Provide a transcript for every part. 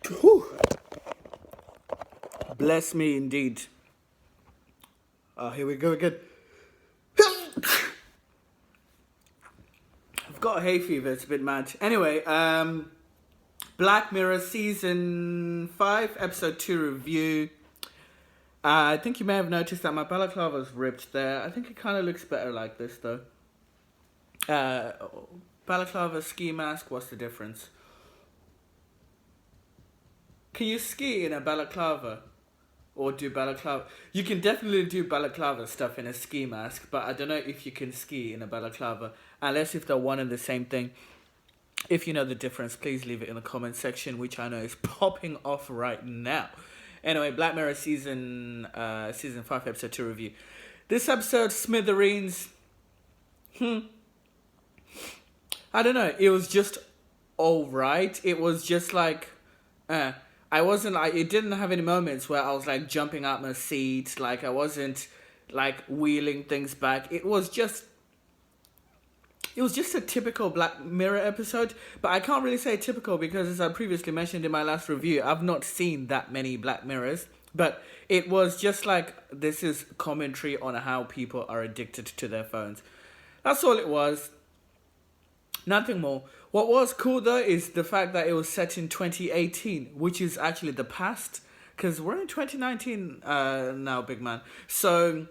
Whew. Bless me indeed. Oh, here we go again. I've got a hay fever, it's a bit mad. Anyway, Black Mirror Season 5, Episode 2 review. I think you may have noticed that my Bala Clava's ripped there. I think it kind of looks better like this, though. Bala Clava, ski mask, what's the difference? Can you ski in a Bala Clava? Or do Bala Clava? You can definitely do Bala Clava stuff in a ski mask, but I don't know if you can ski in a Bala Clava, unless if they're one and the same thing. If you know the difference, please leave it in the comment section, which I know is popping off right now. Anyway, Black Mirror season 5, episode 2 review. This episode, Smithereens. I don't know. It was just alright. It was just like, I wasn't like, it didn't have any moments where I was like jumping out my seat. Like I wasn't like wheeling things back. It was just a typical Black Mirror episode, but I can't really say typical because, as I previously mentioned in my last review, I've not seen that many Black Mirrors, but it was just like, this is commentary on how people are addicted to their phones. That's all it was. Nothing more. What was cool though is the fact that it was set in 2018, which is actually the past, because we're in 2019 now, big man. So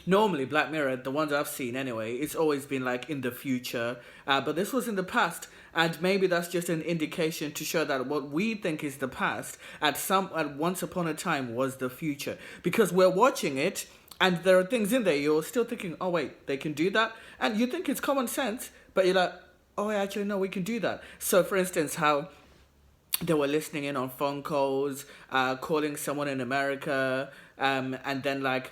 normally Black Mirror, the ones I've seen anyway, it's always been like in the future, but this was in the past, and maybe that's just an indication to show that what we think is the past at once upon a time was the future, because we're watching it and there are things in there you're still thinking, oh wait, they can do that, and you think it's common sense, but you're like, oh, actually no, we can do that. So for instance, how they were listening in on phone calls, calling someone in America, and then like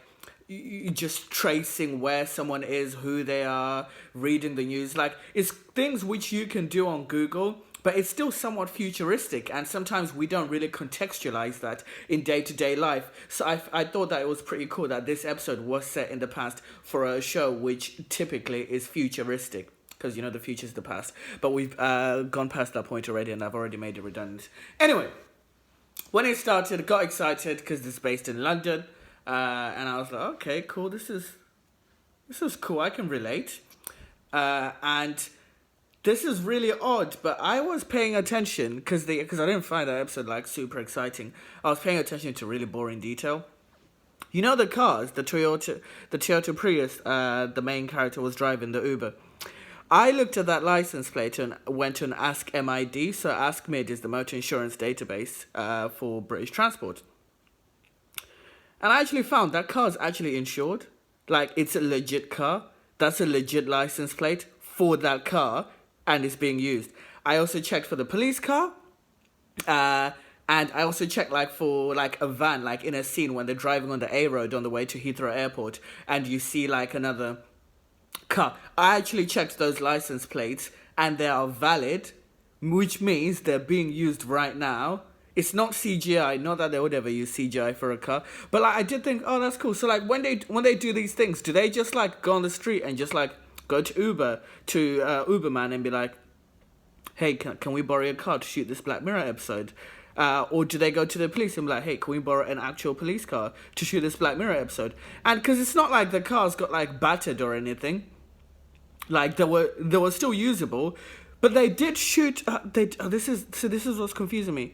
just tracing where someone is, who they are, reading the news. Like, it's things which you can do on Google, but it's still somewhat futuristic, and sometimes we don't really contextualize that in day-to-day life. So I thought that it was pretty cool that this episode was set in the past for a show which typically is futuristic, because you know the future is the past. But we've gone past that point already, and I've already made it redundant. Anyway, when it started, I got excited because it's based in London. And I was like, okay, cool, this is cool, I can relate. And this is really odd, but I was paying attention, because I didn't find that episode like super exciting. I was paying attention to really boring detail. You know the cars, the Toyota Prius, the main character was driving, the Uber. I looked at that license plate and went to an Ask MID. So Ask MID is the motor insurance database for British transport. And I actually found that car is actually insured. Like, it's a legit car. That's a legit license plate for that car, and it's being used. I also checked for the police car, and I also checked like for like a van, like in a scene when they're driving on the A road on the way to Heathrow Airport, and you see like another car. I actually checked those license plates, and they are valid, which means they're being used right now. It's not CGI, not that they would ever use CGI for a car, but like I did think, oh, that's cool. So like when they do these things, do they just like go on the street and just like go to Uberman and be like, hey, can we borrow your car to shoot this Black Mirror episode? Or do they go to the police and be like, hey, can we borrow an actual police car to shoot this Black Mirror episode? And because it's not like the cars got like battered or anything, like they were still usable, but they did shoot. This is what's confusing me.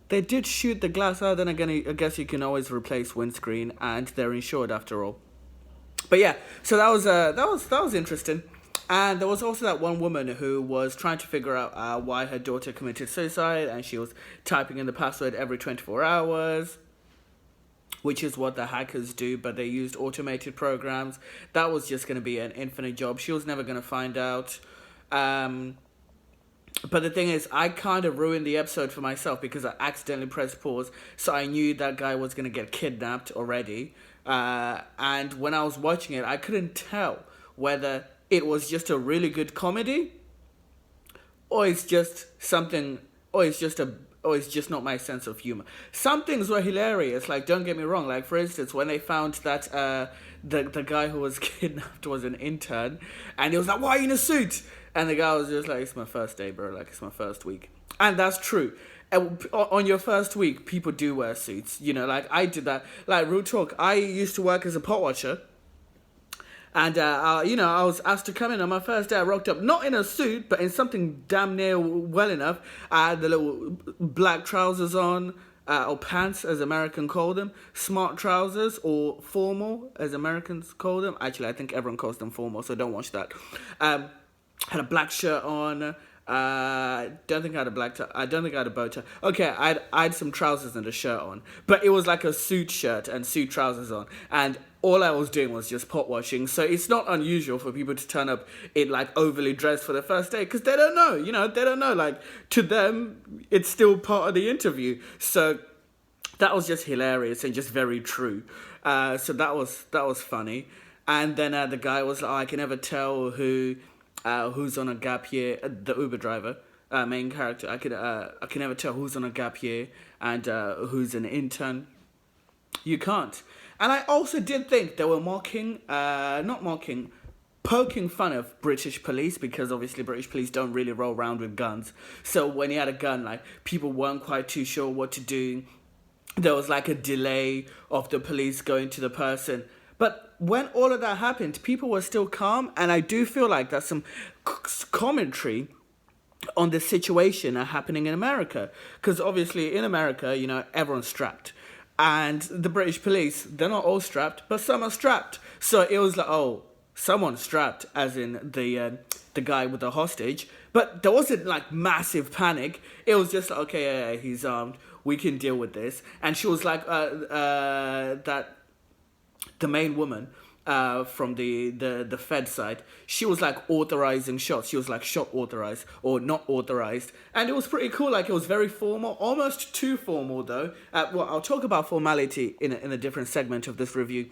They did shoot the glass out, then again, I guess you can always replace windscreen, and they're insured after all. But yeah, so that was interesting. And there was also that one woman who was trying to figure out why her daughter committed suicide, and she was typing in the password every 24 hours, which is what the hackers do, but they used automated programs. That was just going to be an infinite job. She was never going to find out. But the thing is, I kind of ruined the episode for myself because I accidentally pressed pause, so I knew that guy was going to get kidnapped already. And when I was watching it, I couldn't tell whether it was just a really good comedy, or it's just something, or it's just not my sense of humor. Some things were hilarious, like, don't get me wrong, like, for instance, when they found that the guy who was kidnapped was an intern, and he was like, why are you in a suit? And the guy was just like, it's my first day, bro. Like, it's my first week. And that's true. On your first week, people do wear suits. You know, like I did that. Like real talk, I used to work as a pot watcher, and I was asked to come in on my first day. I rocked up not in a suit, but in something damn near well enough. I had the little black trousers on. Or pants, as Americans call them, smart trousers, or formal, as Americans call them. Actually, I think everyone calls them formal, so don't watch that. Had a black shirt on. Don't think I had a black tie. I don't think I had a bow tie. Okay, I had some trousers and a shirt on, but it was like a suit shirt and suit trousers on, and all I was doing was just pot washing. So it's not unusual for people to turn up in like overly dressed for the first day because they don't know. You know, they don't know. Like to them, it's still part of the interview. So that was just hilarious and just very true. So that was funny. And then the guy was like, oh, I can never tell who's on a gap year. The Uber driver, main character. I can never tell who's on a gap year and who's an intern. You can't. And I also did think they were poking fun of British police because obviously British police don't really roll around with guns. So when he had a gun, like people weren't quite too sure what to do. There was like a delay of the police going to the person. But when all of that happened, people were still calm. And I do feel like that's some commentary on the situation happening in America. Because obviously in America, you know, everyone's strapped. And the British police, they're not all strapped, but some are strapped. So it was like, oh, someone's strapped, as in the guy with the hostage. But there wasn't like massive panic. It was just like, okay, yeah, he's armed. We can deal with this. And she was like, that the main woman from the Fed side, she was like authorizing shots. She was like shot authorized or not authorized. And it was pretty cool. Like it was very formal, almost too formal though. Well, I'll talk about formality in a different segment of this review.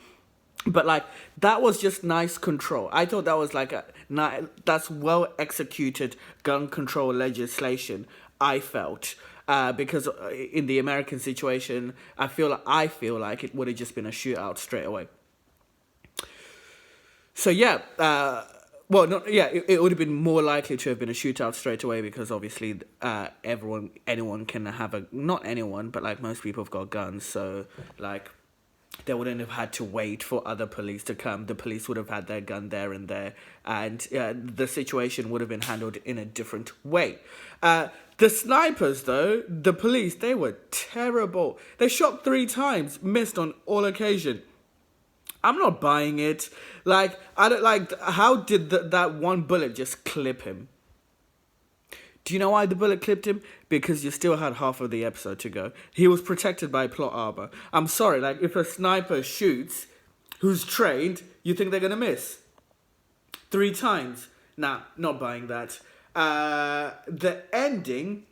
But like that was just nice control. I thought that was like that's well executed gun control legislation. I felt. Because in the American situation, I feel like it would have just been a shootout straight away. So yeah, it would have been more likely to have been a shootout straight away because obviously anyone can have not anyone, but like most people have got guns, so like they wouldn't have had to wait for other police to come. The police would have had their gun there and there, and the situation would have been handled in a different way. The snipers, though, the police, they were terrible. They shot 3 times, missed on all occasion. I'm not buying it. Like, I don't like. How did that one bullet just clip him? Do you know why the bullet clipped him? Because you still had half of the episode to go. He was protected by plot armor. I'm sorry, like, if a sniper shoots who's trained, you think they're gonna miss? 3 times. Nah, not buying that. The ending,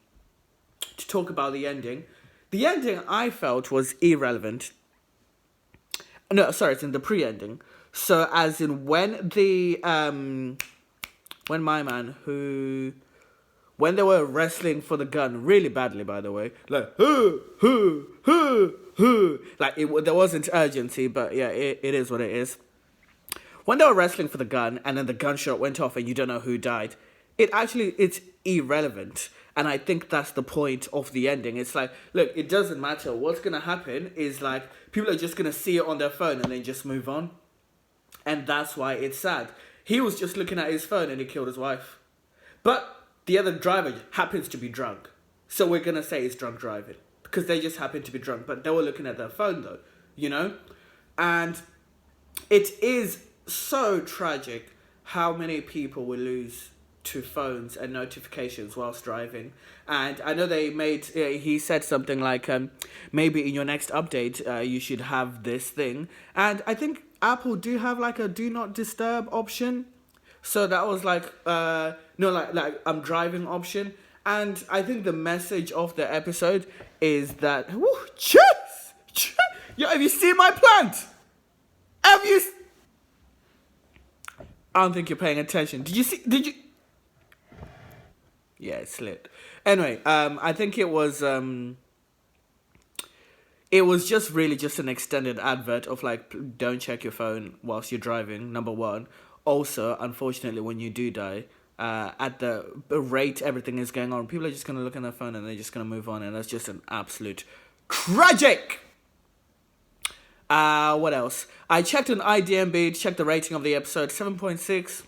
to talk about the ending I felt was irrelevant. No, sorry, it's in the pre-ending. So as in when my man when they were wrestling for the gun, really badly by the way, like like there wasn't urgency, but yeah, it is what it is. When they were wrestling for the gun and then the gunshot went off and you don't know who died, it's irrelevant. And I think that's the point of the ending. It's like, look, it doesn't matter. What's going to happen is like, people are just going to see it on their phone and then just move on. And that's why it's sad. He was just looking at his phone and he killed his wife. But the other driver happens to be drunk. So we're going to say it's drunk driving. Because they just happen to be drunk. But they were looking at their phone though, you know? And it is so tragic how many people will lose to phones and notifications whilst driving. And I know he said something like, maybe in your next update, you should have this thing. And I think Apple do have like a do not disturb option. So that was like, like I'm driving option. And I think the message of the episode is that, Yo, have you seen my plant? I don't think you're paying attention. Did you? Yeah, it's lit. Anyway, I think it was just really just an extended advert of like, don't check your phone whilst you're driving, number one. Also, unfortunately, when you do die, at the rate everything is going on. People are just going to look at their phone and they're just going to move on, and that's just an absolute tragic. What else? I checked on IDMB, checked the rating of the episode, 7.6.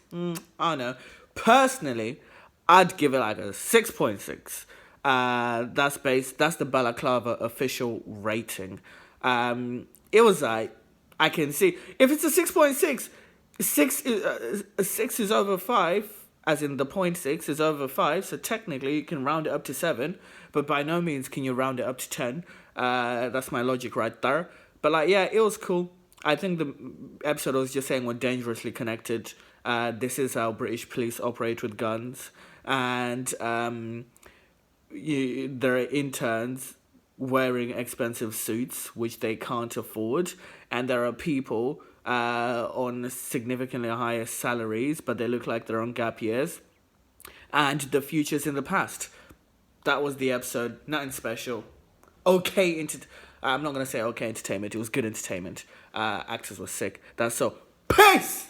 I don't know. Personally, I'd give it like a 6.6. That's the Bala Clava official rating. It was like, I can see, if it's a 6.6, 6 is over 5, as in the 0.6 is over 5, so technically you can round it up to 7, but by no means can you round it up to 10. That's my logic right there. But like, yeah, it was cool. I think the episode was just saying we're dangerously connected. This is how British police operate with guns. And there are interns wearing expensive suits, which they can't afford. And there are people on significantly higher salaries, but they look like they're on gap years. And the future's in the past. That was the episode. Nothing special. I'm not going to say okay entertainment. It was good entertainment. Actors were sick. That's so. Peace!